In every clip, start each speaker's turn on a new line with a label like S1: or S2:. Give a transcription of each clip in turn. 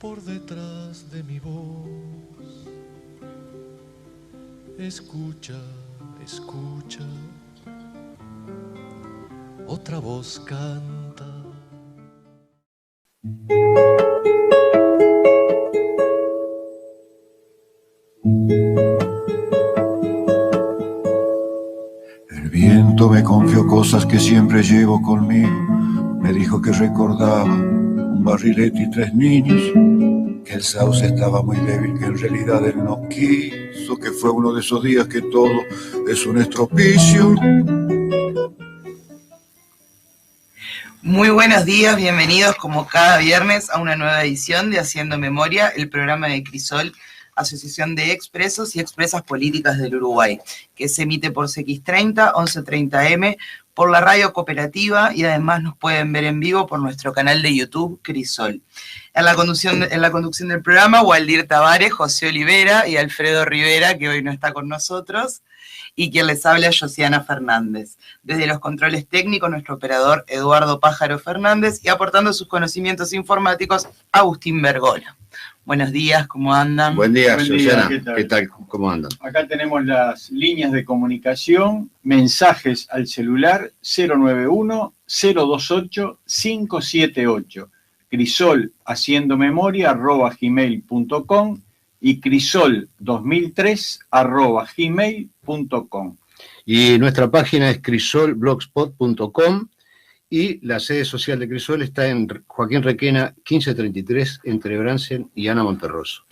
S1: por detrás de mi voz. Escucha, escucha, otra voz canta.
S2: El viento me confió cosas que siempre llevo conmigo. Me dijo que recordaba un barrilete y 3 niños, que el sauce estaba muy débil, que en realidad él no quiso, que fue uno de esos días que todo es un estropicio.
S3: Muy buenos días, bienvenidos como cada viernes a una nueva edición de Haciendo Memoria, el programa de Crisol, Asociación de Expresos y Expresas Políticas del Uruguay, que se emite por CX30, 1130M, por la radio cooperativa y además nos pueden ver en vivo por nuestro canal de YouTube Crisol. En la conducción del programa, Waldir Tavares, José Olivera y Alfredo Rivera, que hoy no está con nosotros, y quien les habla, Josiana Fernández. Desde los controles técnicos, nuestro operador Eduardo Pájaro Fernández, y aportando sus conocimientos informáticos, Agustín Bergola. Buenos días, ¿cómo andan?
S4: Buen día, Josiana.
S5: ¿Qué tal?
S4: ¿Cómo andan?
S5: Acá tenemos las líneas de comunicación, mensajes al celular 091-028-578, Crisol haciendo memoria @gmail.com y crisol2003 @gmail.com.
S4: Y nuestra página es crisolblogspot.com y la sede social de Crisol está en Joaquín Requena 1533 entre Bransen y Ana Monterroso.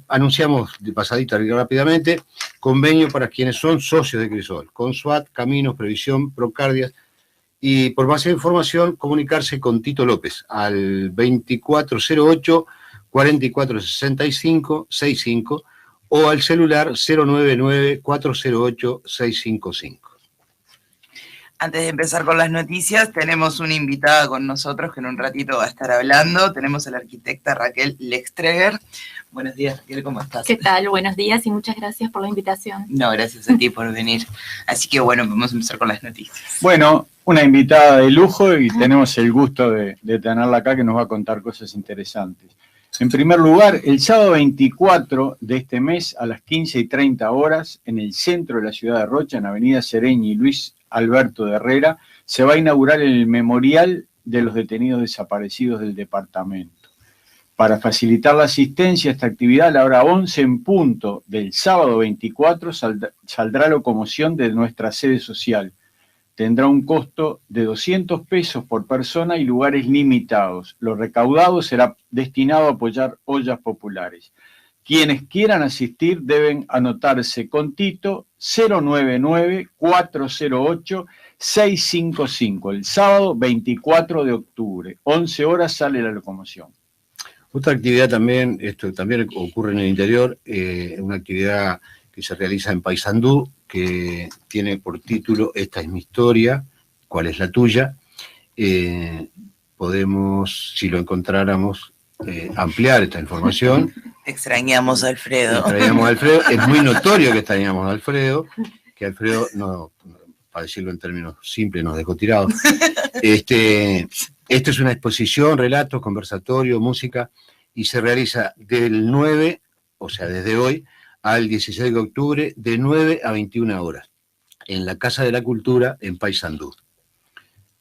S4: Anunciamos de pasadita rápidamente convenio para quienes son socios de Crisol, con SWAT, Caminos, Previsión, Procardias, y por más información comunicarse con Tito López al 2408-4465-65 o al celular 099-408-655.
S3: Antes de empezar con las noticias, tenemos una invitada con nosotros que en un ratito va a estar hablando. Tenemos a la arquitecta Raquel Lextreger. Buenos días, Raquel, ¿cómo estás?
S6: ¿Qué tal? Buenos días y muchas gracias por la invitación.
S3: No, gracias a ti por venir. Así que bueno, vamos a empezar con las noticias.
S5: Bueno, una invitada de lujo y tenemos el gusto de tenerla acá que nos va a contar cosas interesantes. En primer lugar, el sábado 24 de este mes a las 15:30 horas, en el centro de la ciudad de Rocha, en Avenida Sereñi y Luis Alberto de Herrera, se va a inaugurar el memorial de los detenidos desaparecidos del departamento. Para facilitar la asistencia a esta actividad, a la hora 11 en punto del sábado 24 saldrá locomoción de nuestra sede social. Tendrá un costo de 200 pesos por persona y lugares limitados. Lo recaudado será destinado a apoyar ollas populares. Quienes quieran asistir deben anotarse con Tito 099-408-655. El sábado 24 de octubre, 11 horas sale la locomoción.
S4: Otra actividad también, esto también ocurre en el interior, una actividad que se realiza en Paysandú, que tiene por título Esta es mi historia, ¿cuál es la tuya? Podemos, si lo encontráramos, ampliar esta información.
S3: Extrañamos a Alfredo.
S4: Es muy notorio que extrañamos a Alfredo, que Alfredo, no, para decirlo en términos simples, nos dejó tirados. Esto es una exposición, relatos, conversatorio, música, y se realiza del 9, o sea, desde hoy, al 16 de octubre, de 9 a 21 horas, en la Casa de la Cultura, en Paysandú.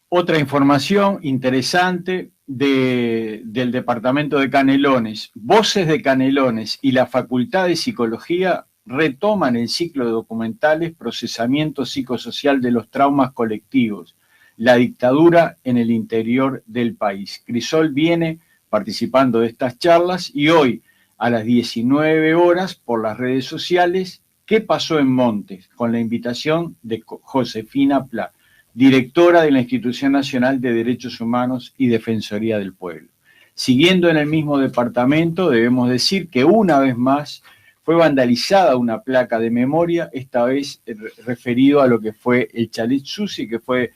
S5: Otra información interesante del departamento de Canelones. Voces de Canelones y la Facultad de Psicología retoman el ciclo de documentales Procesamiento Psicosocial de los Traumas Colectivos, la dictadura en el interior del país. Crisol viene participando de estas charlas y hoy a las 19 horas por las redes sociales, ¿qué pasó en Montes? Con la invitación de Josefina Pla, directora de la Institución Nacional de Derechos Humanos y Defensoría del Pueblo. Siguiendo en el mismo departamento, debemos decir que una vez más fue vandalizada una placa de memoria, esta vez referido a lo que fue el Chalet Susi, que fue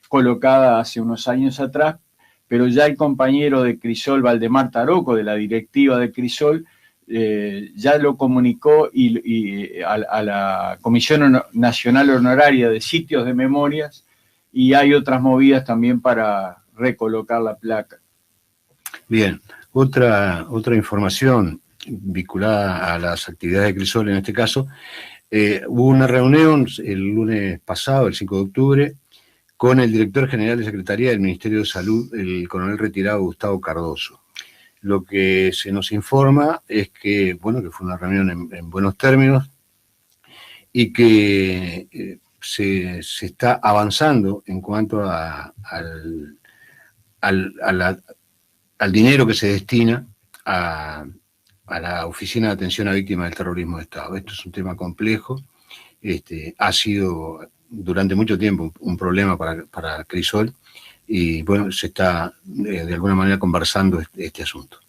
S5: colocada hace unos años atrás, pero ya el compañero de Crisol, Valdemar Taroco, de la directiva de Crisol, ya lo comunicó a la Comisión Nacional Honoraria de Sitios de Memorias, y hay otras movidas también para recolocar la placa.
S4: Bien, otra información vinculada a las actividades de Crisol en este caso. Hubo una reunión el lunes pasado, el 5 de octubre, con el director general de Secretaría del Ministerio de Salud, el coronel retirado Gustavo Cardoso. Lo que se nos informa es que, bueno, que fue una reunión en buenos términos y que se está avanzando en cuanto al dinero que se destina a la Oficina de Atención a Víctimas del Terrorismo de Estado. Esto es un tema complejo, ha sido durante mucho tiempo un problema para Crisol y bueno, se está de alguna manera conversando este asunto.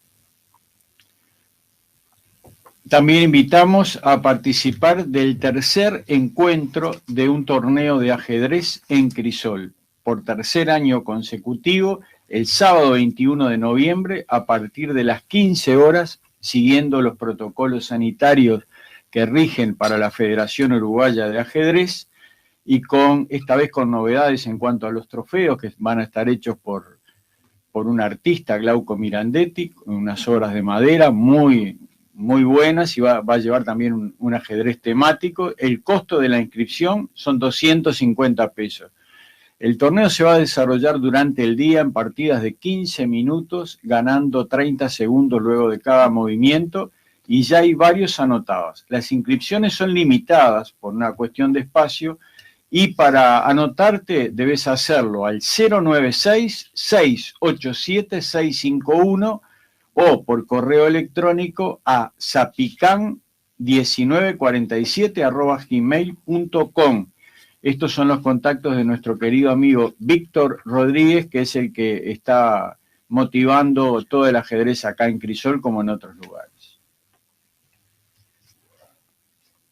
S5: También invitamos a participar del tercer encuentro de un torneo de ajedrez en Crisol, por tercer año consecutivo, el sábado 21 de noviembre, a partir de las 15 horas, siguiendo los protocolos sanitarios que rigen para la Federación Uruguaya de Ajedrez, y esta vez con novedades en cuanto a los trofeos, que van a estar hechos por un artista, Glauco Mirandetti, con unas obras de madera muy buenas, y va a llevar también un ajedrez temático. El costo de la inscripción son 250 pesos. El torneo se va a desarrollar durante el día en partidas de 15 minutos, ganando 30 segundos luego de cada movimiento, y ya hay varios anotados. Las inscripciones son limitadas por una cuestión de espacio, y para anotarte debes hacerlo al 096-687-651 o por correo electrónico a zapican1947@gmail.com. Estos son los contactos de nuestro querido amigo Víctor Rodríguez, que es el que está motivando todo el ajedrez acá en Crisol como en otros lugares.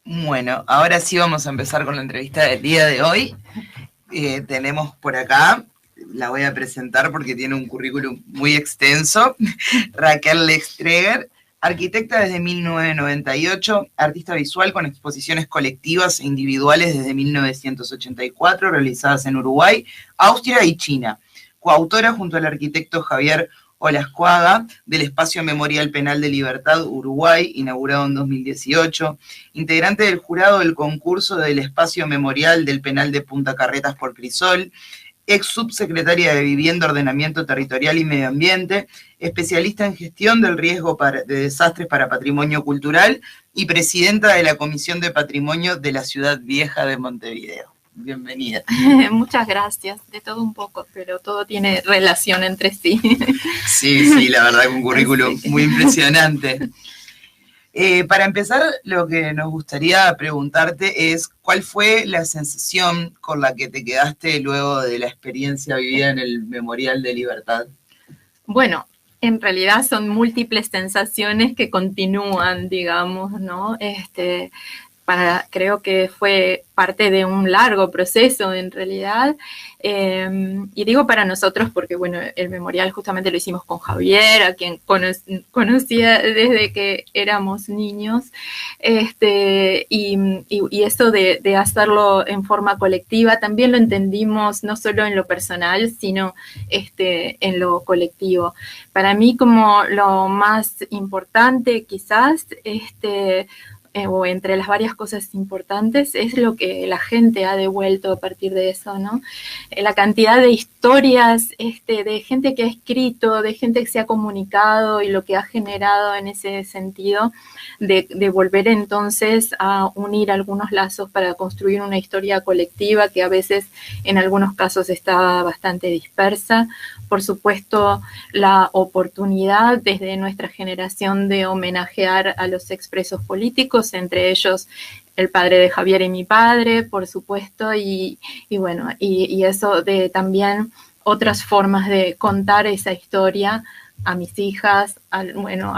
S3: Bueno, ahora sí vamos a empezar con la entrevista del día de hoy. Tenemos por acá, la voy a presentar porque tiene un currículum muy extenso, Raquel Lextreger, arquitecta desde 1998, artista visual con exposiciones colectivas e individuales desde 1984, realizadas en Uruguay, Austria y China. Coautora junto al arquitecto Javier Olascuaga del Espacio Memorial Penal de Libertad Uruguay, inaugurado en 2018, integrante del jurado del concurso del Espacio Memorial del Penal de Punta Carretas por Crisol, ex subsecretaria de Vivienda, Ordenamiento Territorial y Medio Ambiente, especialista en gestión del riesgo de desastres para patrimonio cultural y presidenta de la Comisión de Patrimonio de la Ciudad Vieja de Montevideo. Bienvenida.
S6: Muchas gracias, de todo un poco, pero todo tiene relación entre sí.
S3: Sí, la verdad que un currículum muy impresionante. Para empezar, lo que nos gustaría preguntarte es ¿cuál fue la sensación con la que te quedaste luego de la experiencia vivida en el Memorial de Libertad?
S6: Bueno, en realidad son múltiples sensaciones que continúan, digamos, ¿no? Creo que fue parte de un largo proceso en realidad, y digo para nosotros porque bueno, el memorial justamente lo hicimos con Javier, a quien conocía desde que éramos niños, y eso de hacerlo en forma colectiva también lo entendimos no solo en lo personal, sino en lo colectivo. Para mí como lo más importante quizás, o entre las varias cosas importantes, es lo que la gente ha devuelto a partir de eso, ¿no? La cantidad de historias de gente que ha escrito, de gente que se ha comunicado y lo que ha generado en ese sentido de volver entonces a unir algunos lazos para construir una historia colectiva que a veces en algunos casos está bastante dispersa. Por supuesto, la oportunidad desde nuestra generación de homenajear a los expresos políticos, entre ellos el padre de Javier y mi padre, por supuesto, y bueno, y eso de también otras formas de contar esa historia a mis hijas, a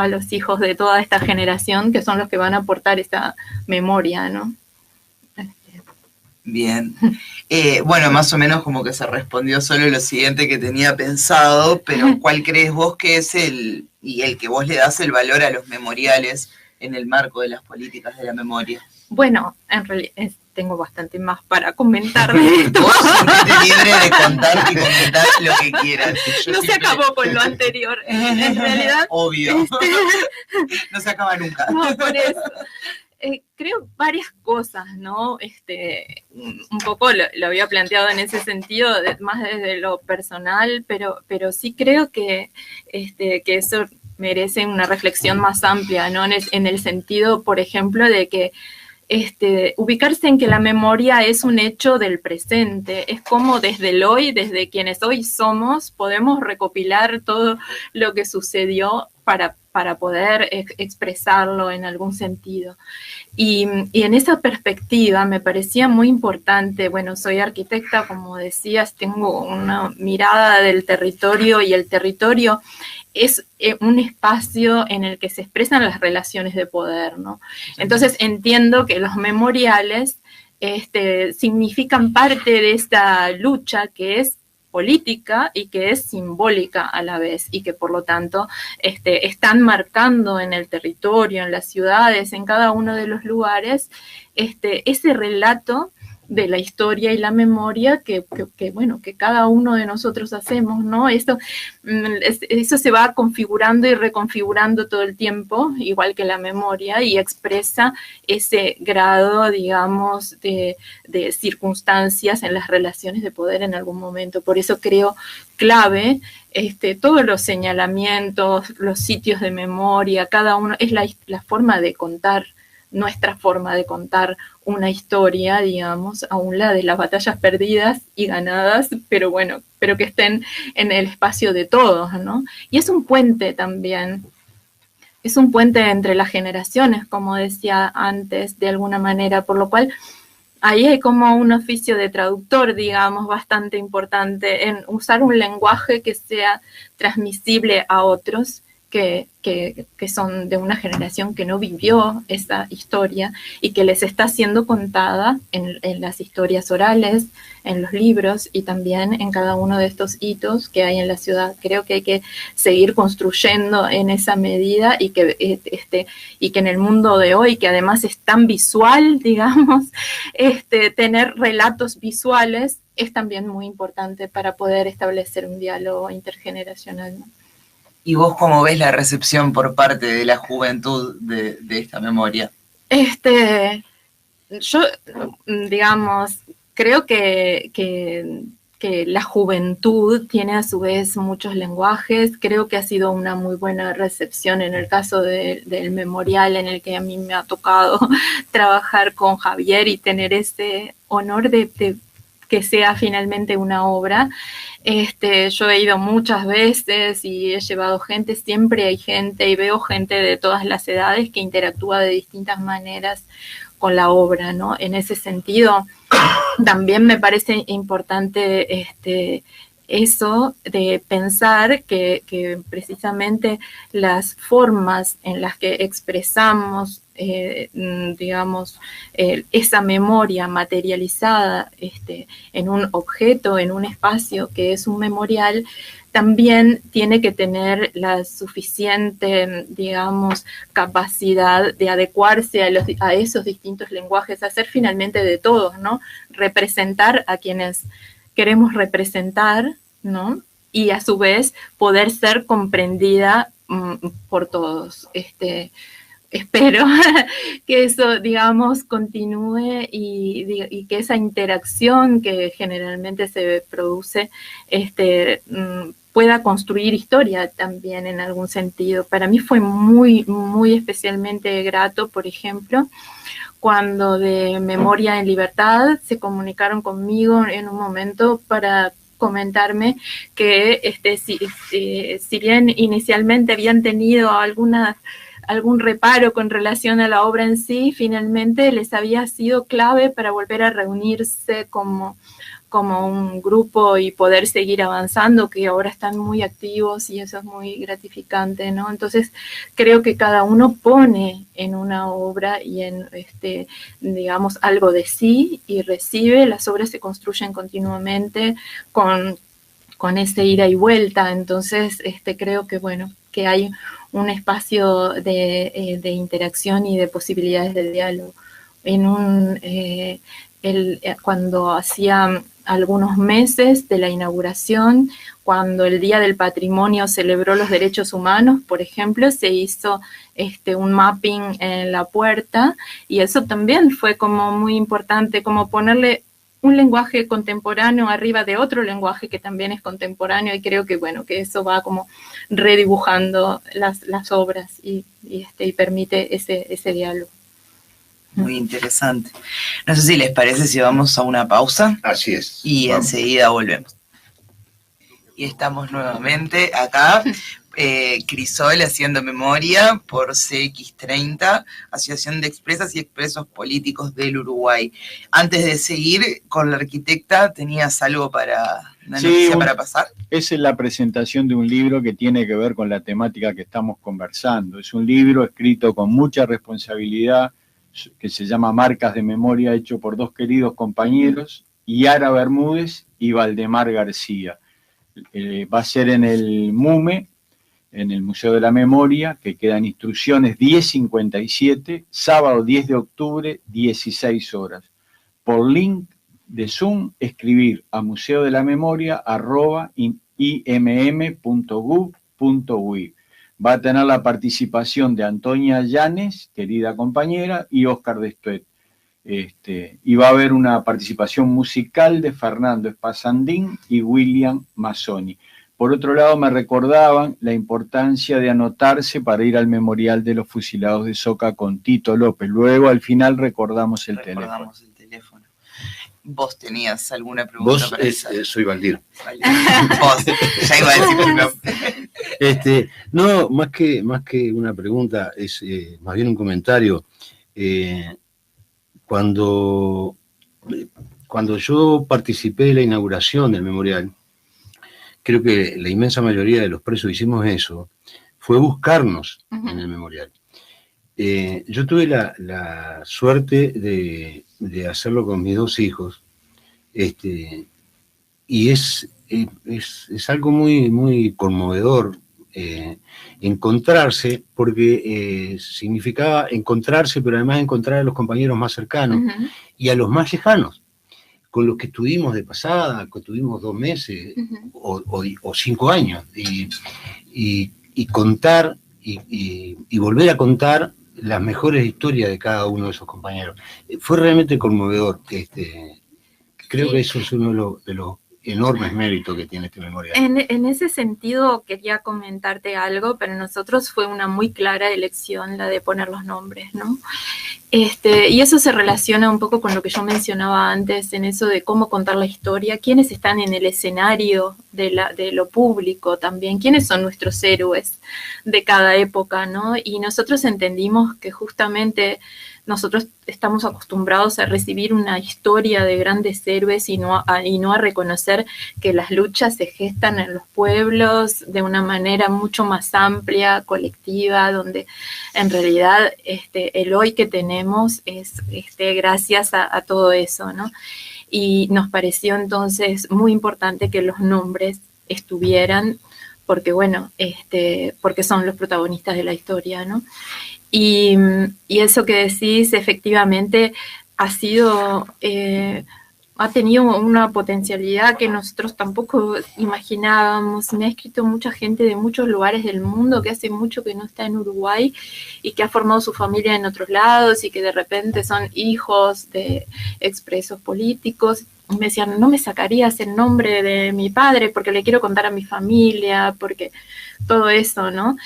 S6: los hijos de toda esta generación, que son los que van a aportar esa memoria, ¿no?
S3: Bien. Bueno, más o menos como que se respondió solo lo siguiente que tenía pensado, pero ¿cuál crees vos que es el que vos le das el valor a los memoriales en el marco de las políticas de la memoria?
S6: Bueno, en realidad tengo bastante más para comentar de esto.
S3: Vos sentite libre de contar y comentar lo que quieras. Yo
S6: No se
S3: siempre-
S6: acabó con lo anterior, en realidad.
S3: Obvio. No se acaba nunca.
S6: No, por eso. Creo varias cosas, ¿no? Un poco lo había planteado en ese sentido, más desde lo personal, pero sí creo que eso merece una reflexión más amplia, ¿no? En el sentido, por ejemplo, de que ubicarse en que la memoria es un hecho del presente, es como desde el hoy, desde quienes hoy somos, podemos recopilar todo lo que sucedió para poder expresarlo en algún sentido. Y en esa perspectiva me parecía muy importante, bueno, soy arquitecta, como decías, tengo una mirada del territorio y el territorio es un espacio en el que se expresan las relaciones de poder, ¿no? Entonces entiendo que los memoriales significan parte de esta lucha que es política y que es simbólica a la vez y que por lo tanto están marcando en el territorio, en las ciudades, en cada uno de los lugares, ese relato de la historia y la memoria que cada uno de nosotros hacemos, ¿no? Eso se va configurando y reconfigurando todo el tiempo, igual que la memoria, y expresa ese grado, digamos, de circunstancias en las relaciones de poder en algún momento. Por eso creo clave todos los señalamientos, los sitios de memoria, cada uno, es la forma de contar, nuestra forma de contar una historia, digamos, aún la de las batallas perdidas y ganadas, pero que estén en el espacio de todos, ¿no? Y es un puente también, es un puente entre las generaciones, como decía antes, de alguna manera, por lo cual ahí hay como un oficio de traductor, digamos, bastante importante en usar un lenguaje que sea transmisible a otros, que son de una generación que no vivió esa historia y que les está siendo contada en las historias orales, en los libros y también en cada uno de estos hitos que hay en la ciudad. Creo que hay que seguir construyendo en esa medida y que en el mundo de hoy, que además es tan visual, digamos, tener relatos visuales es también muy importante para poder establecer un diálogo intergeneracional, ¿no?
S3: ¿Y vos cómo ves la recepción por parte de la juventud de esta memoria?
S6: Yo, digamos, creo que la juventud tiene a su vez muchos lenguajes. Creo que ha sido una muy buena recepción en el caso del memorial en el que a mí me ha tocado trabajar con Javier y tener ese honor de que sea finalmente una obra. Yo he ido muchas veces y he llevado gente, siempre hay gente y veo gente de todas las edades que interactúa de distintas maneras con la obra, ¿no? En ese sentido, también me parece importante eso de pensar que precisamente las formas en las que expresamos digamos, esa memoria materializada en un objeto, en un espacio que es un memorial, también tiene que tener la suficiente, digamos, capacidad de adecuarse a esos distintos lenguajes, hacer finalmente de todos, ¿no? Representar a quienes queremos representar, ¿no? Y a su vez poder ser comprendida por todos. Espero que eso, digamos, continúe y que esa interacción que generalmente se produce pueda construir historia también en algún sentido. Para mí fue muy, muy especialmente grato, por ejemplo, cuando de Memoria en Libertad se comunicaron conmigo en un momento para comentarme que si bien inicialmente habían tenido algún reparo con relación a la obra en sí, finalmente les había sido clave para volver a reunirse como un grupo y poder seguir avanzando, que ahora están muy activos y eso es muy gratificante, ¿no? Entonces, creo que cada uno pone en una obra y en, digamos, algo de sí y recibe. Las obras se construyen continuamente con ese ida y vuelta, entonces creo que, bueno, que hay un espacio de interacción y de posibilidades de diálogo cuando hacía algunos meses de la inauguración, cuando el Día del Patrimonio celebró los derechos humanos, por ejemplo, se hizo un mapping en la puerta, y eso también fue como muy importante, como ponerle un lenguaje contemporáneo arriba de otro lenguaje que también es contemporáneo, y creo que bueno, que eso va como redibujando las obras y permite ese diálogo.
S3: Muy interesante. No sé si les parece si vamos a una pausa.
S4: Así es.
S3: Y
S4: Vamos.
S3: enseguida volvemos. Y estamos nuevamente acá, Crisol haciendo memoria por CX30, Asociación de Expresas y Expresos Políticos del Uruguay. Antes de seguir con la arquitecta, ¿tenías algo una noticia para pasar?
S5: Esa es la presentación de un libro que tiene que ver con la temática que estamos conversando. Es un libro escrito con mucha responsabilidad, que se llama Marcas de Memoria, hecho por dos queridos compañeros, Yara Bermúdez y Valdemar García. Va a ser en el MUME, en el Museo de la Memoria, que quedan instrucciones 10:57, sábado 10 de octubre, 16 horas. Por link de Zoom, escribir a museodelamemoria@imm.gov.uy. Va a tener la participación de Antonia Llanes, querida compañera, y Oscar Destuet. Y va a haber una participación musical de Fernando Espasandín y William Mazzoni. Por otro lado, me recordaban la importancia de anotarse para ir al Memorial de los Fusilados de Soca con Tito López. Luego, al final, recordamos el teléfono.
S3: ¿Vos tenías alguna pregunta para hacer?
S4: Soy Valdir.
S3: Vos, ya iba a decir el nombre.
S4: No, más que una pregunta, es más bien un comentario. Cuando yo participé de la inauguración del memorial, creo que la inmensa mayoría de los presos hicimos eso, fue buscarnos en el memorial. Yo tuve la suerte de hacerlo con mis dos hijos, y es algo muy, muy conmovedor encontrarse, porque significaba encontrarse, pero además encontrar a los compañeros más cercanos y a los más lejanos, con los que estuvimos de pasada, que estuvimos 2 meses o 5 años, y contar y volver a contar las mejores historias de cada uno de esos compañeros. Fue realmente conmovedor. Creo que eso es uno de los enormes méritos que tiene este memorial.
S6: En ese sentido quería comentarte algo, pero nosotros fue una muy clara elección la de poner los nombres, ¿no? Y eso se relaciona un poco con lo que yo mencionaba antes, en eso de cómo contar la historia, quiénes están en el escenario de lo público también, quiénes son nuestros héroes de cada época, ¿no? Y nosotros entendimos que justamente nosotros estamos acostumbrados a recibir una historia de grandes héroes y no a reconocer que las luchas se gestan en los pueblos de una manera mucho más amplia, colectiva, donde en realidad el hoy que tenemos es gracias a todo eso, ¿no? Y nos pareció entonces muy importante que los nombres estuvieran, porque bueno, porque son los protagonistas de la historia, ¿no? Y eso que decís, efectivamente, ha tenido una potencialidad que nosotros tampoco imaginábamos. Me ha escrito mucha gente de muchos lugares del mundo que hace mucho que no está en Uruguay y que ha formado su familia en otros lados y que de repente son hijos de expresos políticos. Me decían, no me sacarías el nombre de mi padre porque le quiero contar a mi familia, porque todo eso, ¿no?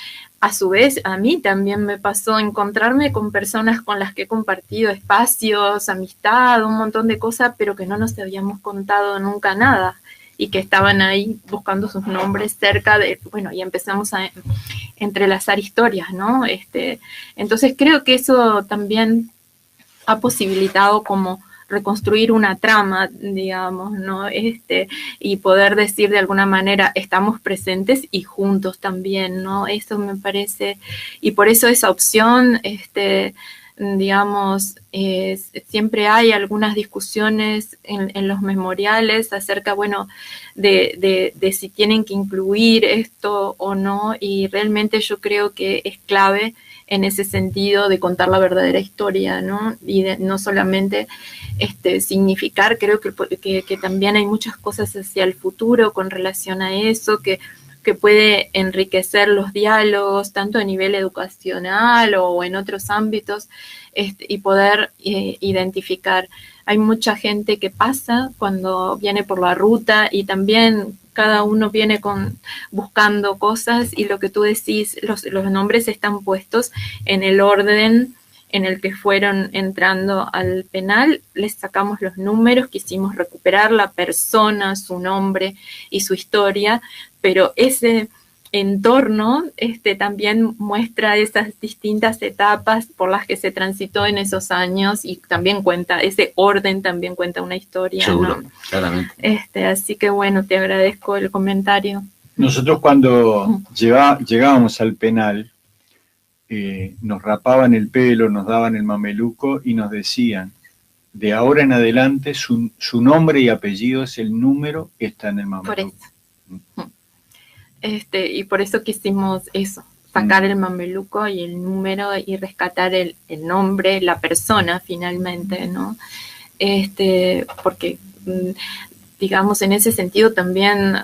S6: A su vez, a mí también me pasó encontrarme con personas con las que he compartido espacios, amistad, un montón de cosas, pero que no nos habíamos contado nunca nada y que estaban ahí buscando sus nombres cerca de, bueno, y empezamos a entrelazar historias, ¿no? Entonces creo que eso también ha posibilitado como reconstruir una trama, digamos, ¿no? Y poder decir de alguna manera, estamos presentes y juntos también, ¿no? Eso me parece, y por eso esa opción, digamos, siempre hay algunas discusiones en los memoriales acerca, bueno, de si tienen que incluir esto o no, y realmente yo creo que es clave en ese sentido de contar la verdadera historia, ¿no? Y de no solamente significar, creo que también hay muchas cosas hacia el futuro con relación a eso, que puede enriquecer los diálogos, tanto a nivel educacional o en otros ámbitos, y poder identificar. Hay mucha gente que pasa cuando viene por la ruta y también cada uno viene buscando cosas, y lo que tú decís, los nombres están puestos en el orden en el que fueron entrando al penal. Les sacamos los números, quisimos recuperar la persona, su nombre y su historia, pero ese entorno también muestra esas distintas etapas por las que se transitó en esos años, y también cuenta, ese orden también cuenta una historia.
S4: Seguro,
S6: ¿no?
S4: claramente.
S6: Así que bueno, te agradezco el comentario.
S5: Nosotros cuando llegábamos al penal, nos rapaban el pelo, nos daban el mameluco y nos decían, de ahora en adelante su nombre y apellido es el número que está en el mameluco.
S6: Por eso. Y por eso quisimos eso, sacar el mameluco y el número y rescatar el nombre, la persona finalmente, ¿no? Porque, digamos, en ese sentido también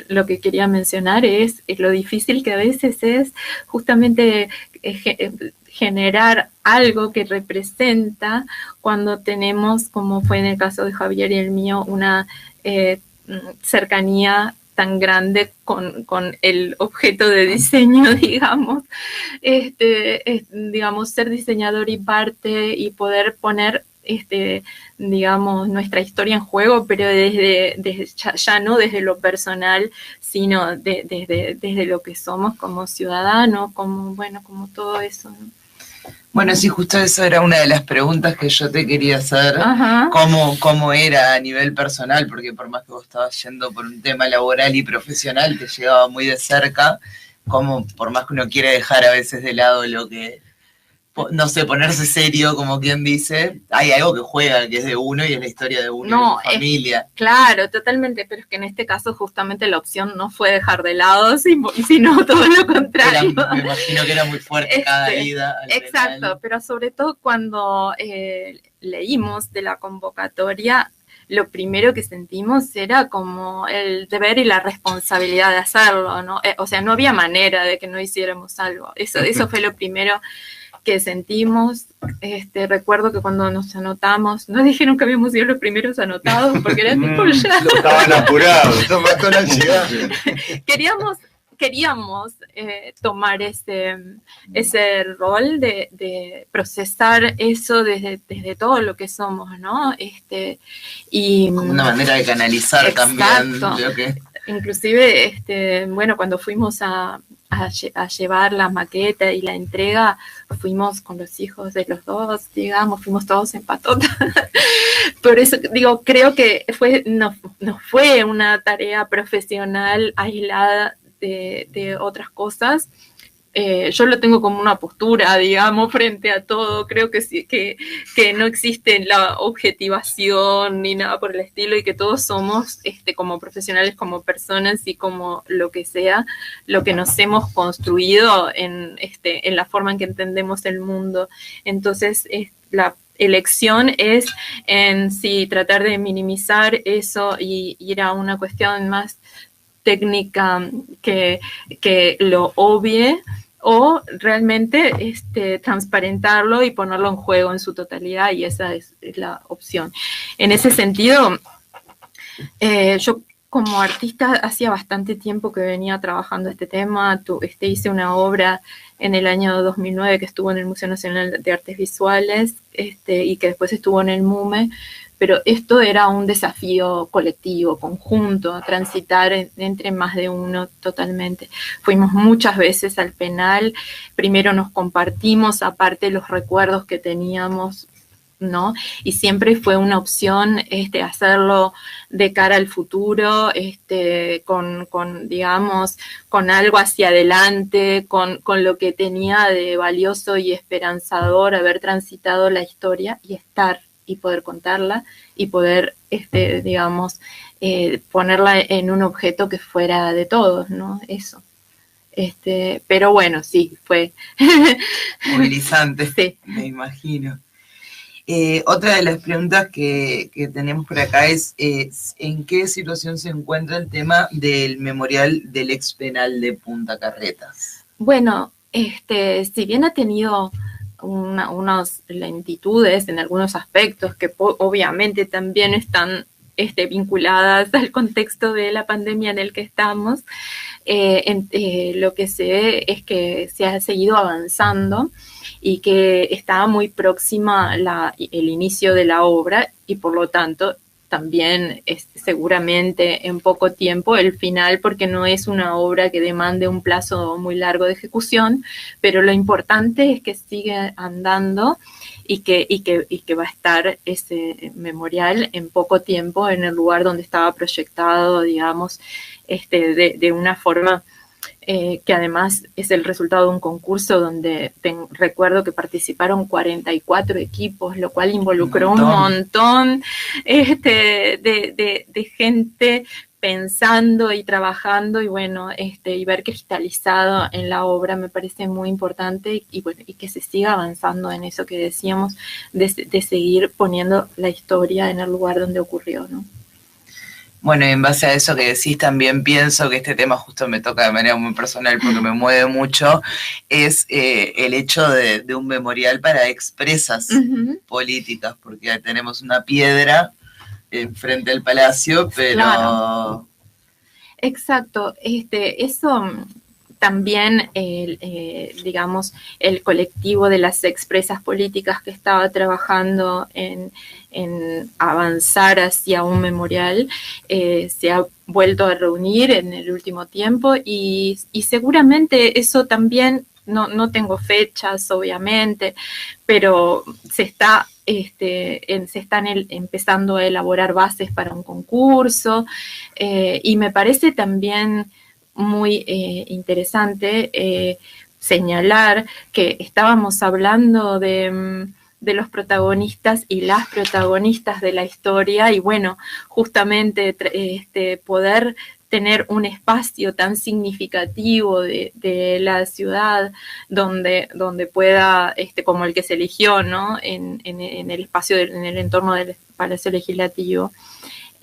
S6: lo que quería mencionar es lo difícil que a veces es justamente generar algo que representa cuando tenemos, como fue en el caso de Javier y el mío, una cercanía tan grande con el objeto de diseño, digamos, digamos, ser diseñador y parte y poder poner, digamos, nuestra historia en juego, pero ya no desde lo personal, sino desde lo que somos como ciudadanos, como todo eso, ¿no?
S3: Bueno, sí, justo eso era una de las preguntas que yo te quería hacer. ¿Cómo era a nivel personal? Porque por más que vos estabas yendo por un tema laboral y profesional, te llegaba muy de cerca. Como por más que uno quiere dejar a veces de lado lo que, no sé, ponerse serio, como quien dice, hay algo que juega, que es de uno y es la historia de uno, y de su familia.
S6: Claro, totalmente, pero es que en este caso justamente la opción no fue dejar de lado, sino todo lo contrario.
S3: Me imagino que era muy fuerte cada ida.
S6: Exacto,
S3: penal.
S6: pero sobre todo cuando leímos de la convocatoria, lo primero que sentimos era como el deber y la responsabilidad de hacerlo, ¿no? O sea, no había manera de que no hiciéramos algo. Eso fue lo primero que sentimos. Recuerdo que cuando nos anotamos, nos dijeron que habíamos sido los primeros anotados, porque era tipo ya.
S5: Estaban apurados, nos mató la ansiedad.
S6: Queríamos tomar ese rol de procesar eso desde todo lo que somos, ¿no? Y
S3: como una manera de canalizar también lo que...
S6: Inclusive, bueno, cuando fuimos a llevar la maqueta y la entrega, fuimos con los hijos de los dos, digamos, fuimos todos en patota. Por eso digo, creo que no fue una tarea profesional aislada de otras cosas. Yo lo tengo como una postura, digamos, frente a todo. Creo que sí, que no existe la objetivación ni nada por el estilo, y que todos somos, como profesionales, como personas y como lo que sea, lo que nos hemos construido en la forma en que entendemos el mundo. Entonces, la elección es en sí tratar de minimizar eso y ir a una cuestión más técnica que lo obvie, o realmente transparentarlo y ponerlo en juego en su totalidad, y esa es la opción. En ese sentido, yo como artista hacía bastante tiempo que venía trabajando este tema. Hice una obra en el año 2009 que estuvo en el Museo Nacional de Artes Visuales y que después estuvo en el MUME, pero esto era un desafío colectivo, conjunto, transitar entre más de uno totalmente. Fuimos muchas veces al penal, primero nos compartimos aparte los recuerdos que teníamos, ¿no? Y siempre fue una opción hacerlo de cara al futuro, digamos, con algo hacia adelante, con lo que tenía de valioso y esperanzador haber transitado la historia y estar y poder contarla y poder, digamos, ponerla en un objeto que fuera de todos, ¿no? Eso. Pero bueno, sí, fue
S3: movilizante,
S6: sí.
S3: me imagino. Otra de las preguntas que tenemos por acá es ¿en qué situación se encuentra el tema del memorial del ex penal de Punta Carretas?
S6: Bueno, si bien ha tenido unas lentitudes en algunos aspectos que obviamente también están vinculadas al contexto de la pandemia en el que estamos, lo que se ve es que se ha seguido avanzando y que estaba muy próxima el inicio de la obra y por lo tanto también seguramente en poco tiempo el final, porque no es una obra que demande un plazo muy largo de ejecución, pero lo importante es que sigue andando y que va a estar ese memorial en poco tiempo en el lugar donde estaba proyectado, digamos, de una forma que además es el resultado de un concurso donde recuerdo que participaron 44 equipos, lo cual involucró un montón de gente pensando y trabajando y bueno, y ver cristalizado en la obra me parece muy importante y bueno, y que se siga avanzando en eso que decíamos de seguir poniendo la historia en el lugar donde ocurrió, ¿no?
S3: Bueno, y en base a eso que decís, también pienso que este tema justo me toca de manera muy personal porque me mueve mucho, es el hecho de un memorial para expresas políticas, porque tenemos una piedra frente al palacio, pero...
S6: Claro. Exacto, eso también, digamos, el colectivo de las expresas políticas que estaba trabajando en avanzar hacia un memorial, se ha vuelto a reunir en el último tiempo y seguramente eso también, no tengo fechas obviamente, pero se están empezando a elaborar bases para un concurso y me parece también muy interesante señalar que estábamos hablando de los protagonistas y las protagonistas de la historia y bueno, justamente poder tener un espacio tan significativo de la ciudad donde pueda, como el que se eligió, ¿no? En el espacio, en el entorno del Palacio Legislativo,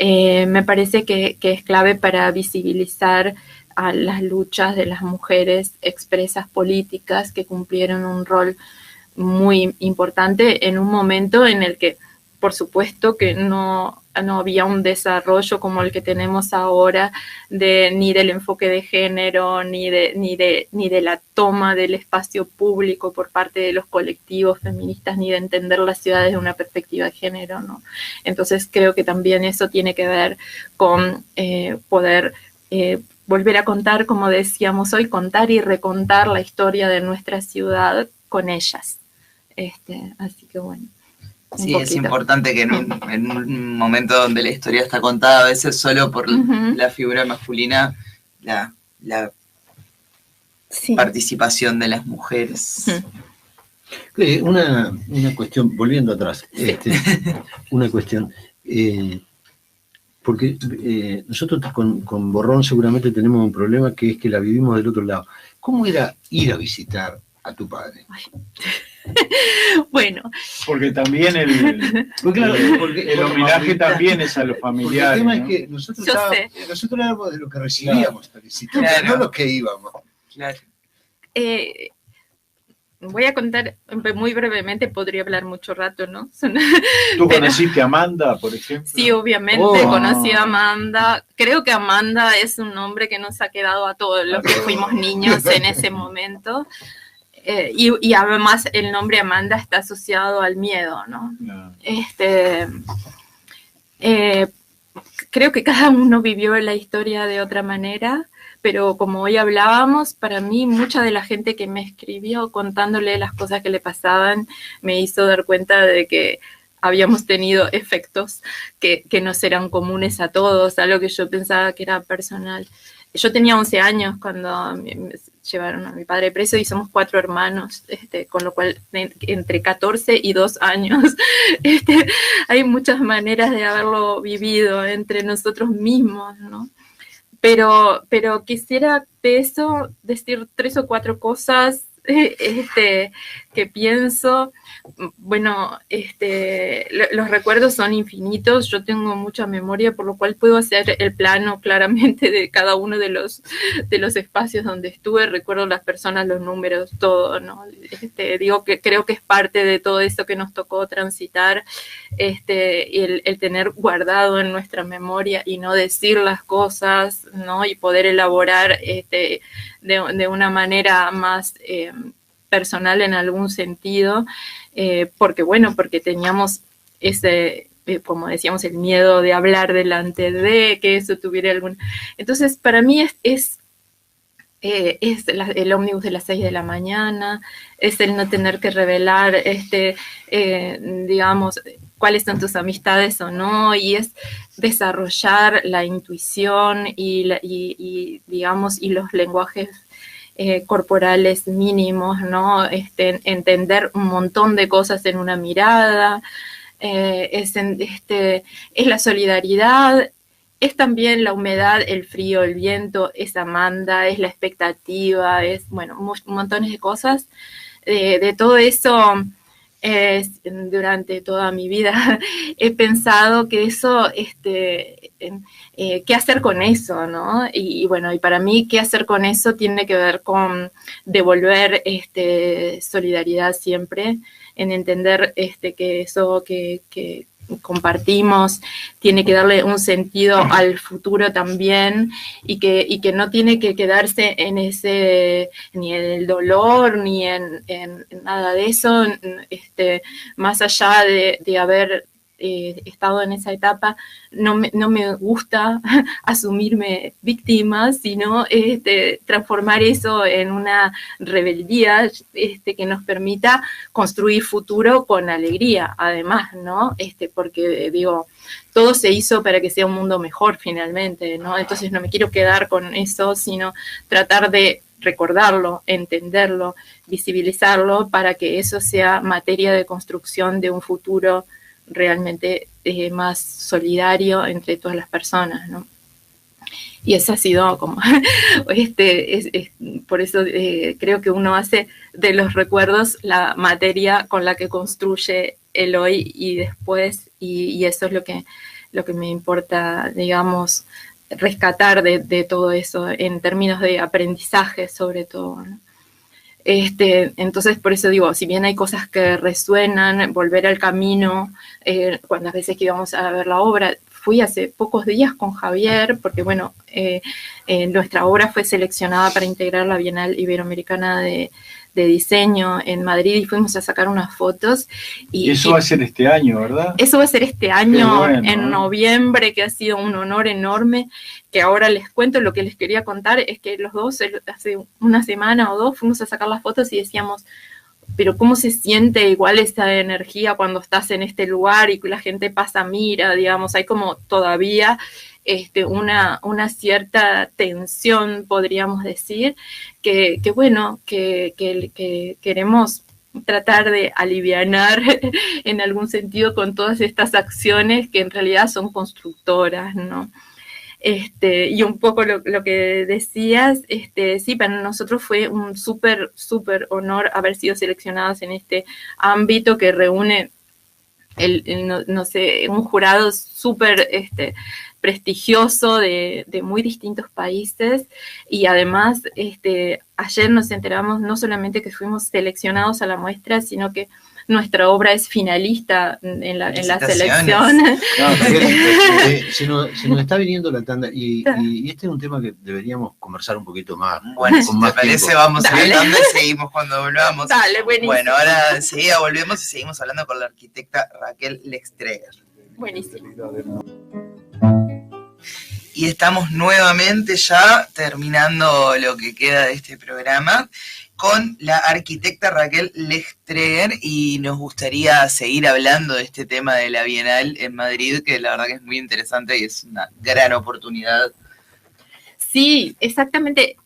S6: me parece que es clave para visibilizar a las luchas de las mujeres expresas políticas que cumplieron un rol muy importante en un momento en el que, por supuesto, que no había un desarrollo como el que tenemos ahora ni del enfoque de género, ni de la toma del espacio público por parte de los colectivos feministas, ni de entender las ciudades de una perspectiva de género, ¿no? Entonces creo que también eso tiene que ver con poder volver a contar, como decíamos hoy, contar y recontar la historia de nuestra ciudad con ellas. Así que bueno.
S3: Sí, es importante que en un momento donde la historia está contada a veces solo por la figura masculina, la participación de las mujeres.
S4: Una cuestión, volviendo atrás, una cuestión, porque nosotros con Borrón seguramente tenemos un problema que es que la vivimos del otro lado. ¿Cómo era ir a visitar a tu padre?
S6: Bueno.
S5: Porque también el homenaje también es a los familiares.
S4: El tema
S5: ¿no?
S4: es que nosotros éramos de lo que recibíamos, claro, no los que íbamos.
S3: Claro.
S6: Voy a contar muy brevemente, podría hablar mucho rato, ¿no?
S5: ¿Tú conociste a Amanda, por ejemplo?
S6: Sí, obviamente, conocí a Amanda. Creo que Amanda es un nombre que nos ha quedado a todos los que fuimos niños en ese momento. Y además el nombre Amanda está asociado al miedo, ¿no? No. Creo que cada uno vivió la historia de otra manera, pero como hoy hablábamos, para mí mucha de la gente que me escribió contándole las cosas que le pasaban me hizo dar cuenta de que habíamos tenido efectos que nos eran comunes a todos, algo que yo pensaba que era personal. Yo tenía 11 años cuando me llevaron a mi padre preso y somos 4 hermanos, con lo cual entre 14 y 2 años hay muchas maneras de haberlo vivido entre nosotros mismos, ¿no? pero quisiera de eso decir 3 o 4 cosas que pienso. Bueno, los recuerdos son infinitos, yo tengo mucha memoria, por lo cual puedo hacer el plano claramente de cada uno de los espacios donde estuve, recuerdo las personas, los números, todo, ¿no? Digo que creo que es parte de todo eso que nos tocó transitar, el tener guardado en nuestra memoria y no decir las cosas, ¿no? Y poder elaborar de una manera más personal en algún sentido, porque teníamos ese, como decíamos, el miedo de hablar delante de que eso tuviera algún... Entonces, para mí es el ómnibus de las 6 de la mañana, es el no tener que revelar, digamos, cuáles son tus amistades o no, y es desarrollar la intuición y digamos, y los lenguajes corporales mínimos, ¿no? Entender un montón de cosas en una mirada, es la solidaridad, es también la humedad, el frío, el viento, es Amanda, es la expectativa, es, bueno, montones de cosas. De todo eso, durante toda mi vida he pensado que eso, qué hacer con eso, ¿no? Y bueno, y para mí qué hacer con eso tiene que ver con devolver solidaridad siempre, en entender que eso que compartimos tiene que darle un sentido al futuro también, y que no tiene que quedarse en ese, ni en el dolor, ni en nada de eso, más allá de haber estado en esa etapa, no me gusta asumirme víctima, sino transformar eso en una rebeldía que nos permita construir futuro con alegría, además, ¿no? Porque digo, todo se hizo para que sea un mundo mejor finalmente, ¿no? Entonces no me quiero quedar con eso, sino tratar de recordarlo, entenderlo, visibilizarlo, para que eso sea materia de construcción de un futuro realmente más solidario entre todas las personas, ¿no? Y eso ha sido como, por eso creo que uno hace de los recuerdos la materia con la que construye el hoy y después, y eso es lo que me importa, digamos, rescatar de todo eso, en términos de aprendizaje sobre todo, ¿no? Entonces, por eso digo, si bien hay cosas que resuenan, volver al camino, cuando las veces que íbamos a ver la obra, fui hace pocos días con Javier, porque bueno, nuestra obra fue seleccionada para integrar la Bienal Iberoamericana de Diseño en Madrid, y fuimos a sacar unas fotos.
S5: Y eso va a ser este año, ¿verdad?
S6: Eso va a ser este año,
S5: bueno,
S6: en noviembre, que ha sido un honor enorme, que ahora les cuento. Lo que les quería contar es que los dos, hace una semana o dos, fuimos a sacar las fotos y decíamos, pero ¿cómo se siente igual esa energía cuando estás en este lugar y que la gente pasa, mira, digamos, hay como todavía una cierta tensión, podríamos decir, que bueno, que queremos tratar de alivianar en algún sentido con todas estas acciones que en realidad son constructoras, ¿no? Y un poco lo que decías, sí, para nosotros fue un súper honor haber sido seleccionados en este ámbito que reúne no sé, un jurado súper prestigioso de muy distintos países, y además ayer nos enteramos no solamente que fuimos seleccionados a la muestra, sino que nuestra obra es finalista en la selección.
S4: No, se nos está viniendo la tanda, y este es un tema que deberíamos conversar un poquito más.
S3: Bueno, si
S4: más
S3: te parece,
S4: tiempo.
S3: vamos a la tanda y seguimos cuando volvamos.
S6: Dale, buenísimo.
S3: Bueno, ahora enseguida volvemos y seguimos hablando con la arquitecta Raquel Lextreger.
S6: Buenísimo.
S3: Y estamos nuevamente ya terminando lo que queda de este programa con la arquitecta Raquel Lextreger, y nos gustaría seguir hablando de este tema de la Bienal en Madrid, que la verdad que es muy interesante y es una gran oportunidad.
S6: Sí, exactamente.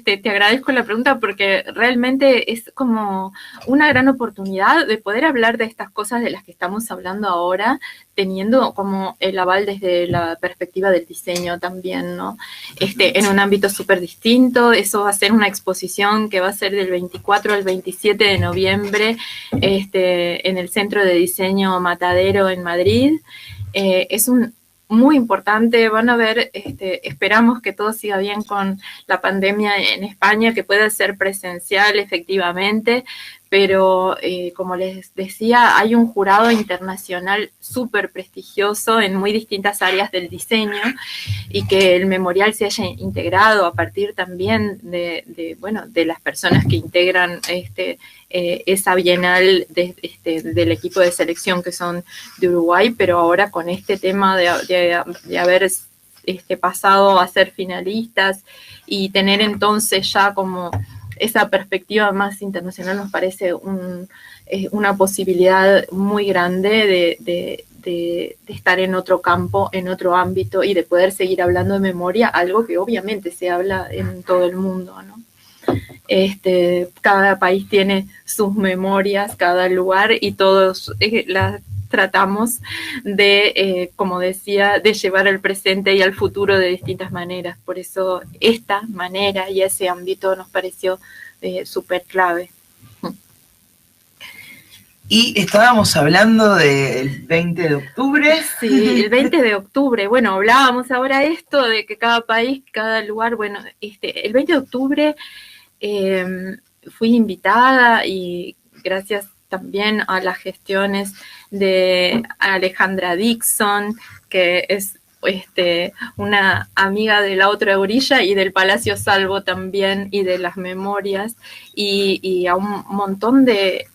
S6: te agradezco la pregunta porque realmente es como una gran oportunidad de poder hablar de estas cosas de las que estamos hablando ahora, teniendo como el aval desde la perspectiva del diseño también, ¿no? En un ámbito súper distinto. Eso va a ser una exposición que va a ser del 24 al 27 de noviembre en el Centro de Diseño Matadero en Madrid. Es muy importante, van a ver, esperamos que todo siga bien con la pandemia en España, que pueda ser presencial efectivamente, pero como les decía, hay un jurado internacional súper prestigioso en muy distintas áreas del diseño y que el memorial se haya integrado a partir también de las personas que integran esa bienal del equipo de selección que son de Uruguay, pero ahora con este tema de haber pasado a ser finalistas y tener entonces ya como esa perspectiva más internacional nos parece una posibilidad muy grande de estar en otro campo, en otro ámbito y de poder seguir hablando de memoria, algo que obviamente se habla en todo el mundo, ¿no? Cada país tiene sus memorias, cada lugar, y todos las tratamos de, como decía, de llevar al presente y al futuro de distintas maneras. Por eso esta manera y ese ámbito nos pareció súper clave.
S3: Y estábamos hablando del 20 de octubre.
S6: Sí, el 20 de octubre. Bueno, hablábamos ahora esto de que cada país, cada lugar, bueno, el 20 de octubre fui invitada y gracias también a las gestiones de Alejandra Dixon, que es una amiga de la otra orilla y del Palacio Salvo también y de las memorias y a un montón de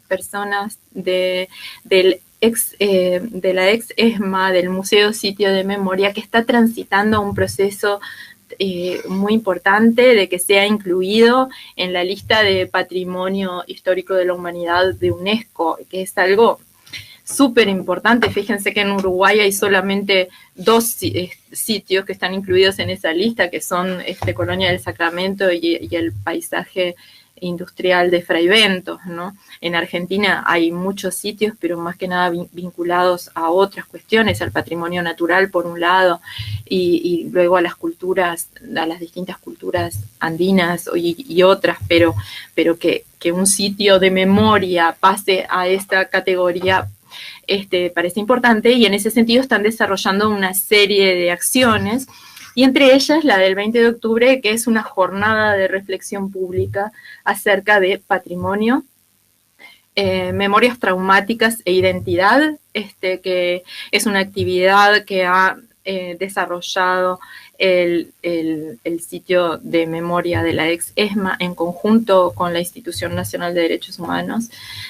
S6: personas de la ex ESMA, del Museo Sitio de Memoria, que está transitando un proceso muy importante de que sea incluido en la lista de Patrimonio Histórico de la Humanidad de UNESCO, que es algo súper importante. Fíjense que en Uruguay hay solamente 2 sitios que están incluidos en esa lista, que son Colonia del Sacramento y el paisaje industrial de Fraiventos, ¿no? En Argentina hay muchos sitios, pero más que nada vinculados a otras cuestiones, al patrimonio natural por un lado, y luego a las culturas, a las distintas culturas andinas y otras, pero que un sitio de memoria pase a esta categoría parece importante, y en ese sentido están desarrollando una serie de acciones, y entre ellas la del 20 de octubre, que es una jornada de reflexión pública acerca de patrimonio, memorias traumáticas e identidad, que es una actividad que ha desarrollado el sitio de memoria de la ex ESMA en conjunto con la Institución Nacional de Derechos Humanos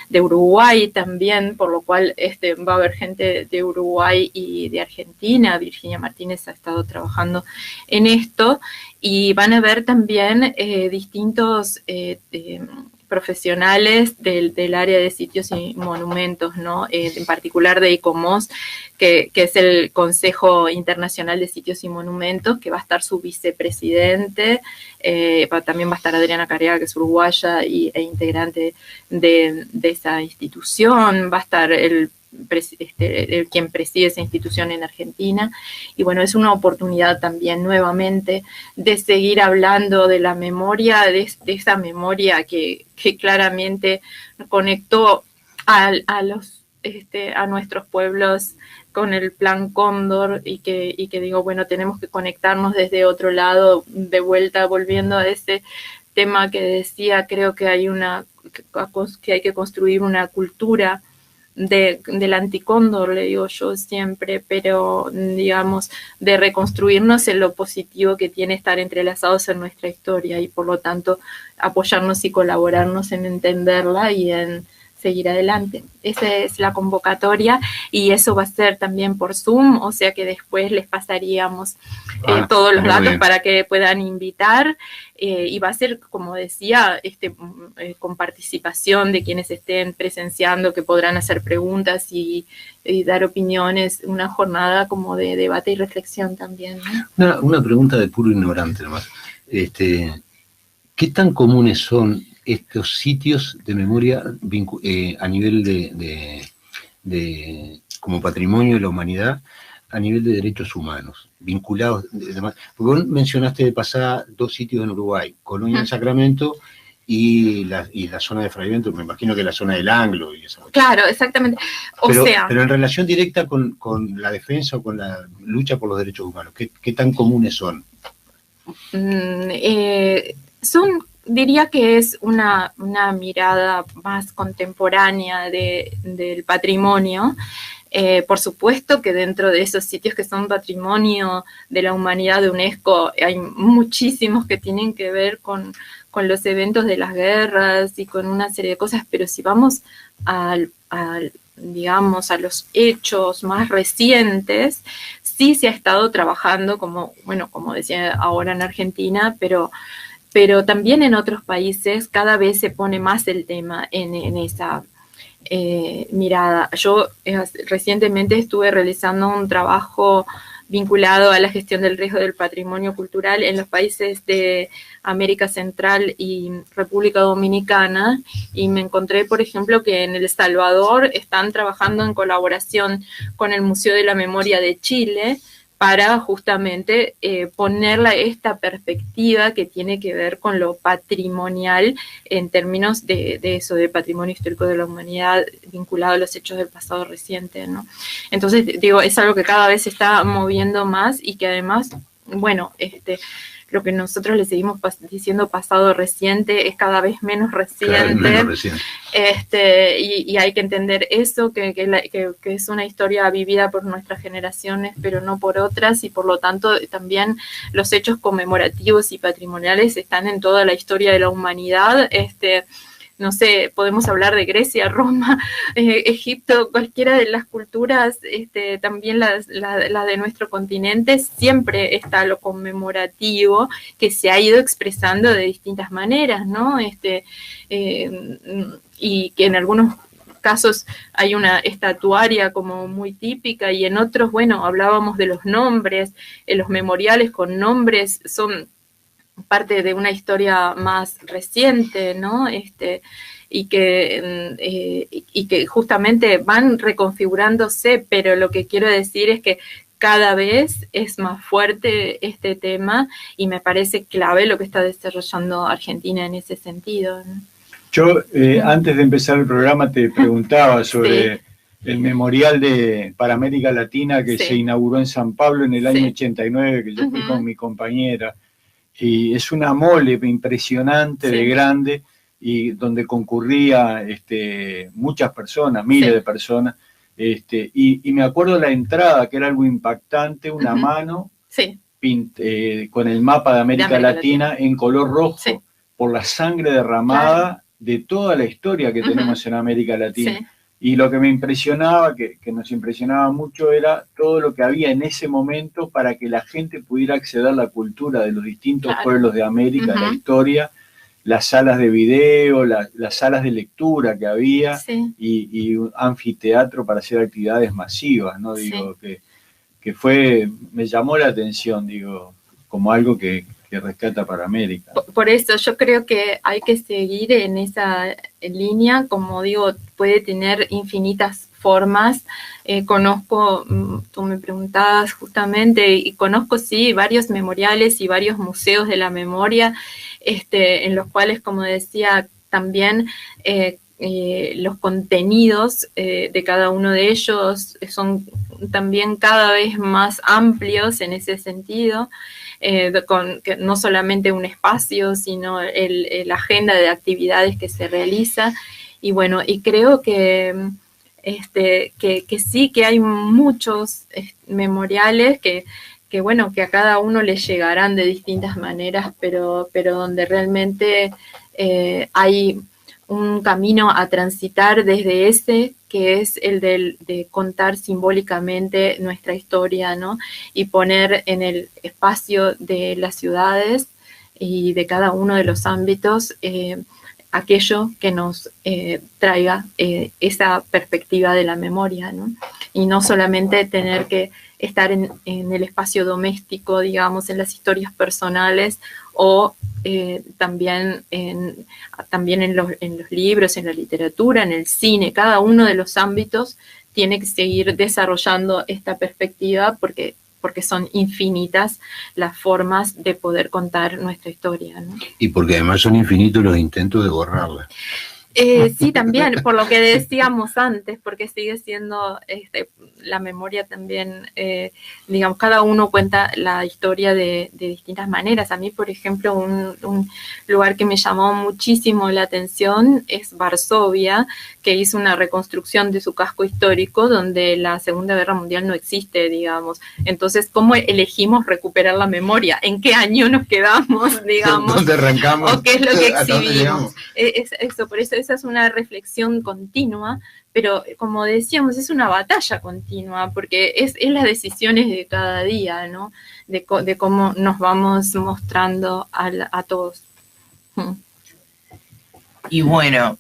S6: de Uruguay también, por lo cual va a haber gente de Uruguay y de Argentina. Virginia Martínez ha estado trabajando en esto, y van a ver también distintos profesionales del área de sitios y monumentos, ¿no? En particular de ICOMOS, que es el Consejo Internacional de Sitios y Monumentos, que va a estar su vicepresidente, también va a estar Adriana Carriaga, que es uruguaya e integrante de esa institución, va a estar quien preside esa institución en Argentina, y bueno, es una oportunidad también nuevamente de seguir hablando de la memoria, de esa memoria que claramente conectó a nuestros pueblos con el Plan Cóndor, y que digo, bueno, tenemos que conectarnos desde otro lado, de vuelta, volviendo a ese tema que decía, creo que hay que construir una cultura del anticóndor, le digo yo siempre, pero digamos, de reconstruirnos en lo positivo que tiene estar entrelazados en nuestra historia, y por lo tanto apoyarnos y colaborarnos en entenderla y en seguir adelante. Esa es la convocatoria, y eso va a ser también por Zoom, o sea que después les pasaríamos todos los datos para que puedan invitar, y va a ser, como decía, con participación de quienes estén presenciando, que podrán hacer preguntas y dar opiniones, una jornada como de debate y reflexión también, ¿no?
S4: Una pregunta de puro ignorante nomás. ¿Qué tan comunes son estos sitios de memoria a nivel como patrimonio de la humanidad, a nivel de derechos humanos, vinculados? Porque vos mencionaste de pasada 2 sitios en Uruguay, Colonia del Sacramento y la zona de Fragmento, me imagino que la zona del Anglo y esa cosa.
S6: Claro, exactamente.
S4: Pero en relación directa con la defensa o con la lucha por los derechos humanos, ¿qué tan comunes son?
S6: Diría que es una mirada más contemporánea del patrimonio. Por supuesto que dentro de esos sitios que son patrimonio de la humanidad de UNESCO hay muchísimos que tienen que ver con los eventos de las guerras y con una serie de cosas, pero si vamos digamos, a los hechos más recientes, sí se ha estado trabajando, como decía ahora en Argentina, pero también en otros países cada vez se pone más el tema en esa mirada. Yo recientemente estuve realizando un trabajo vinculado a la gestión del riesgo del patrimonio cultural en los países de América Central y República Dominicana, y me encontré, por ejemplo, que en El Salvador están trabajando en colaboración con el Museo de la Memoria de Chile para justamente ponerla esta perspectiva que tiene que ver con lo patrimonial en términos de eso, de patrimonio histórico de la humanidad vinculado a los hechos del pasado reciente, ¿no? Entonces, digo, es algo que cada vez se está moviendo más y que además, lo que nosotros le seguimos diciendo pasado reciente es cada vez menos reciente. Y hay que entender eso, que es una historia vivida por nuestras generaciones, pero no por otras, y por lo tanto también los hechos conmemorativos y patrimoniales están en toda la historia de la humanidad. No sé, podemos hablar de Grecia, Roma, Egipto, cualquiera de las culturas, también la de nuestro continente, siempre está lo conmemorativo que se ha ido expresando de distintas maneras, ¿no? Y que en algunos casos hay una estatuaria como muy típica, y en otros, hablábamos de los nombres, los memoriales con nombres son parte de una historia más reciente, ¿no? Y que justamente van reconfigurándose, pero lo que quiero decir es que cada vez es más fuerte este tema, y me parece clave lo que está desarrollando Argentina en ese sentido, ¿no?
S5: Yo, antes de empezar el programa, te preguntaba sobre el memorial para América Latina que se inauguró en San Pablo en el año 89, que yo fui con mi compañera. Y es una mole impresionante de grande, y donde concurría muchas personas, miles de personas, y me acuerdo la entrada, que era algo impactante, una mano con el mapa de América Latina en color rojo, por la sangre derramada de toda la historia que tenemos en América Latina. Y lo que me impresionaba, que nos impresionaba mucho, era todo lo que había en ese momento para que la gente pudiera acceder a la cultura de los distintos pueblos de América, la historia, las salas de video, las salas de lectura que había, y un anfiteatro para hacer actividades masivas, ¿no? Digo, que me llamó la atención, digo, como algo que rescata para América.
S6: Por eso yo creo que hay que seguir en esa línea, como digo, puede tener infinitas formas. Conozco, tú me preguntabas justamente, y conozco varios memoriales y varios museos de la memoria, en los cuales, como decía, también los contenidos de cada uno de ellos son también cada vez más amplios en ese sentido. Que no solamente un espacio, sino la agenda de actividades que se realiza. Y y creo que sí, que hay muchos memoriales que a cada uno le llegarán de distintas maneras, pero donde realmente hay un camino a transitar desde ese, que es el de contar simbólicamente nuestra historia, ¿no? Y poner en el espacio de las ciudades y de cada uno de los ámbitos aquello que nos traiga esa perspectiva de la memoria, ¿no? Y no solamente tener que estar en el espacio doméstico, digamos, en las historias personales o también en los libros, en la literatura, en el cine. Cada uno de los ámbitos tiene que seguir desarrollando esta perspectiva porque son infinitas las formas de poder contar nuestra historia, ¿no?
S4: Y porque además son infinitos los intentos de borrarla.
S6: Sí, también, por lo que decíamos antes, porque sigue siendo la memoria también, digamos, cada uno cuenta la historia de distintas maneras. A mí, por ejemplo, un lugar que me llamó muchísimo la atención es Varsovia, que hizo una reconstrucción de su casco histórico donde la Segunda Guerra Mundial no existe, digamos. Entonces, ¿cómo elegimos recuperar la memoria? ¿En qué año nos quedamos, digamos?
S4: ¿Dónde arrancamos?
S6: ¿O qué es lo que
S4: ¿A dónde
S6: exhibimos?
S4: llegamos?
S6: Eso, por eso esa es una reflexión continua, pero como decíamos, es una batalla continua, porque es las decisiones de cada día, ¿no? De cómo nos vamos mostrando a todos.
S3: Y bueno,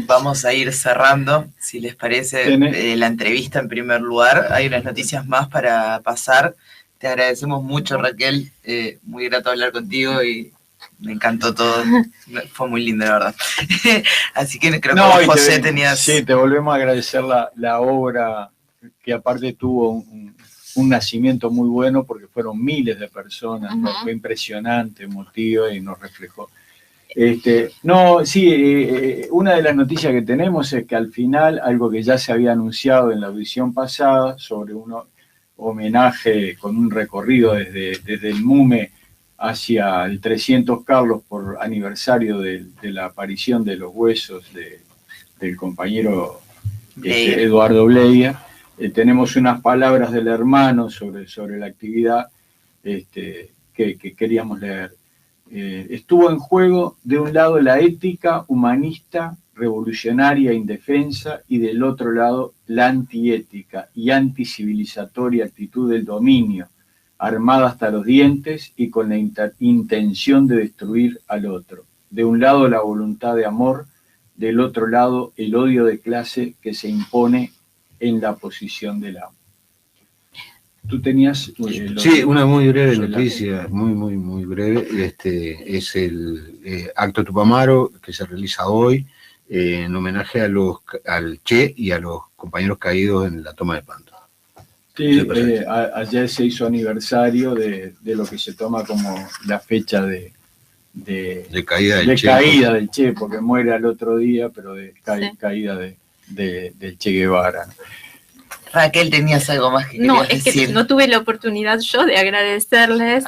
S3: vamos a ir cerrando, si les parece, la entrevista en primer lugar. Hay unas noticias más para pasar. Te agradecemos mucho, Raquel. Muy grato hablar contigo y me encantó todo. Fue muy lindo, la verdad. Así que creo que José tenías...
S5: Sí, te volvemos a agradecer la obra, que aparte tuvo un nacimiento muy bueno, porque fueron miles de personas, ¿no? Fue impresionante, emotiva y nos reflejó. Una de las noticias que tenemos es que al final, algo que ya se había anunciado en la audición pasada, sobre un homenaje con un recorrido desde el MUME hacia el 300 Carlos por aniversario de la aparición de los huesos del compañero Eduardo Bleia. Tenemos unas palabras del hermano sobre la actividad que queríamos leer. Estuvo en juego, de un lado, la ética humanista, revolucionaria e indefensa, y del otro lado, la antiética y anticivilizatoria actitud del dominio, armada hasta los dientes y con la intención de destruir al otro. De un lado, la voluntad de amor, del otro lado, el odio de clase que se impone en la posición del amo. Tú tenías...
S4: Sí, una muy breve noticia, muy breve. Es el acto Tupamaro que se realiza hoy en homenaje al Che y a los compañeros caídos en la toma de Pando.
S5: Sí, ayer se hizo aniversario de lo que se toma como la fecha de
S4: caída
S5: del Che, porque muere al otro día, pero de caída del Che Guevara, ¿no?
S3: Raquel, ¿tenías algo más que querías decir?
S6: Es que no tuve la oportunidad yo de agradecerles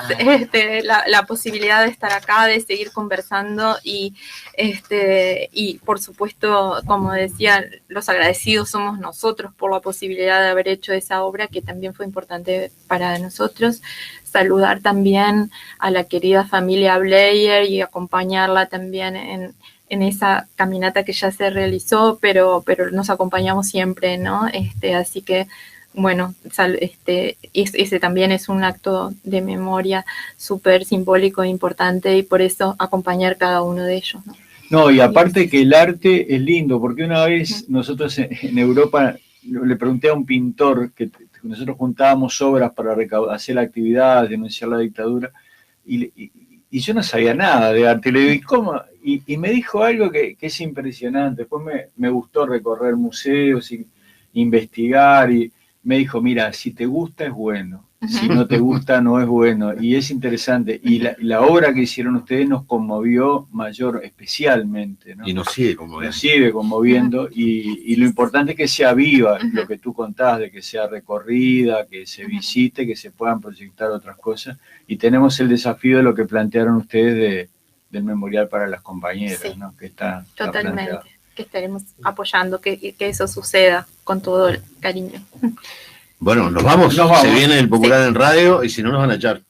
S6: la posibilidad de estar acá, de seguir conversando y por supuesto, como decía, los agradecidos somos nosotros por la posibilidad de haber hecho esa obra que también fue importante para nosotros. Saludar también a la querida familia Bleyer y acompañarla también en esa caminata que ya se realizó, pero nos acompañamos siempre, ¿no? Así que, bueno, ese también es un acto de memoria súper simbólico e importante, y por eso acompañar cada uno de ellos, ¿no?
S5: No, y aparte que el arte es lindo, porque una vez nosotros en Europa le pregunté a un pintor que nosotros juntábamos obras para hacer la actividad, denunciar la dictadura, y yo no sabía nada de arte. Le digo, ¿cómo? Y me dijo algo que es impresionante. Después me gustó recorrer museos y investigar, y me dijo, mira, si te gusta es bueno, si no te gusta no es bueno. Y es interesante. Y la obra que hicieron ustedes nos conmovió especialmente, ¿no?
S4: Y nos sigue conmoviendo.
S5: Nos sigue conmoviendo, y lo importante es que sea viva, lo que tú contás, de que sea recorrida, que se visite, que se puedan proyectar otras cosas. Y tenemos el desafío de lo que plantearon ustedes del memorial para las compañeras, sí, ¿no? Que está
S6: totalmente,
S5: planteado.
S6: Que estaremos apoyando que eso suceda con todo el cariño.
S4: Bueno, nos vamos. Se viene el Popular en Radio, y si no nos van a echar.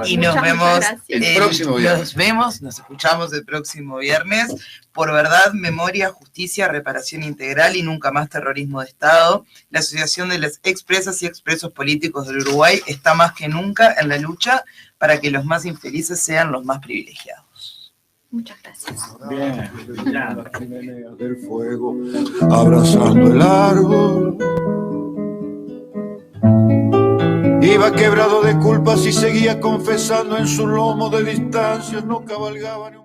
S3: Y nos vemos
S4: el próximo viernes.
S3: Nos escuchamos el próximo viernes. Por verdad, memoria, justicia, reparación integral y nunca más terrorismo de Estado. La Asociación de las Expresas y Expresos Políticos del Uruguay está más que nunca en la lucha para que los más infelices sean los más privilegiados.
S6: Muchas gracias.
S5: Bien.
S2: Del fuego, abrazando el árbol. Y Iba quebrado de culpas y seguía confesando en su lomo de distancia, no cabalgaba ni un